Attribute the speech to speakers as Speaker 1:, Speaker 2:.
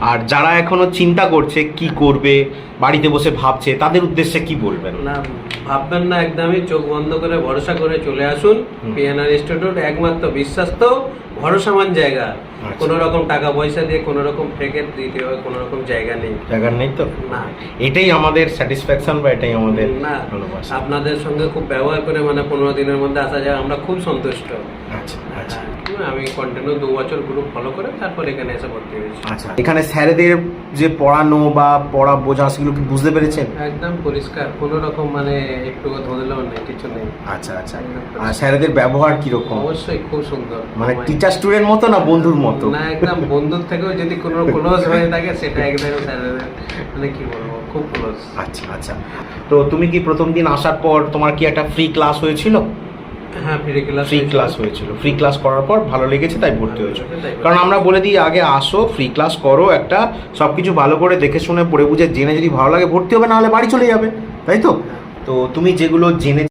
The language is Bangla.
Speaker 1: আর যারা এখনো চিন্তা করছে কি করবে, বাড়িতে বসে ভাবছে, তাদের উদ্দেশ্যে কি বলবেন?
Speaker 2: না, ভাববেন না, একদমই চোখ বন্ধ করে ভরসা করে চলে আসুন। পিএনআর ইনস্টিটিউট একমাত্র বিশ্বস্ত ভরসামান জায়গা। কোনো রকম টাকা পয়সা দিয়ে কোনো রকম ফেকের দিতে হবে কোনো রকম জায়গা নেই।
Speaker 1: জায়গা নেই তো
Speaker 2: না,
Speaker 1: এটাই আমাদের স্যাটিসফ্যাকশন বা এটাই আমাদের
Speaker 2: না,
Speaker 1: ভালোবাসা।
Speaker 2: আপনাদের সঙ্গে খুব ব্যবহার করে মানে 15 দিনের মধ্যে আসা যায়, আমরা খুব সন্তুষ্ট।
Speaker 1: আচ্ছা আচ্ছা
Speaker 2: আমি কন্টিনিউ 2 বছর গ্রুপ ফলো করে তারপর এখানে এসে ভর্তি হয়েছি।
Speaker 1: আচ্ছা, এখানে স্যারেদের যে পড়ানো বা পড়া বোঝা সেগুলো কি বুঝতে পেরেছেন?
Speaker 2: একদম পরিষ্কার, কোনো রকম মানে একটু ধরলেও নেই, কিছু নেই।
Speaker 1: আচ্ছা আচ্ছা। আর স্যারেদের ব্যবহার কিরকম?
Speaker 2: অবশ্যই খুব সুন্দর,
Speaker 1: মানে টিচার স্টুডেন্ট মতো না বন্ধুর মতো?
Speaker 2: না, একদম বন্ধুর থেকেও যদি কোনো ক্লোজ হয়ে থাকে সেটা একদম স্যারেদের মানে কি বলবো, খুব ক্লোজ।
Speaker 1: আচ্ছা আচ্ছা। তো তুমি কি প্রথম দিন আসার পর তোমার কি একটা ফ্রি ক্লাস হয়েছিল?
Speaker 2: হ্যাঁ, ফ্রি
Speaker 1: ক্লাস হয়েছিল। ফ্রি ক্লাস করার পর ভালো লেগেছে তাই ভর্তি হয়েছে।
Speaker 2: তাই।
Speaker 1: কারণ আমরা বলে দিই আগে আসো, ফ্রি ক্লাস করো, একটা সবকিছু ভালো করে দেখে শুনে পড়ে বুঝে জেনে যদি ভালো লাগে ভর্তি হবে, না হলে বাড়ি চলে যাবে, তাই তো? তো তুমি যেগুলো জেনে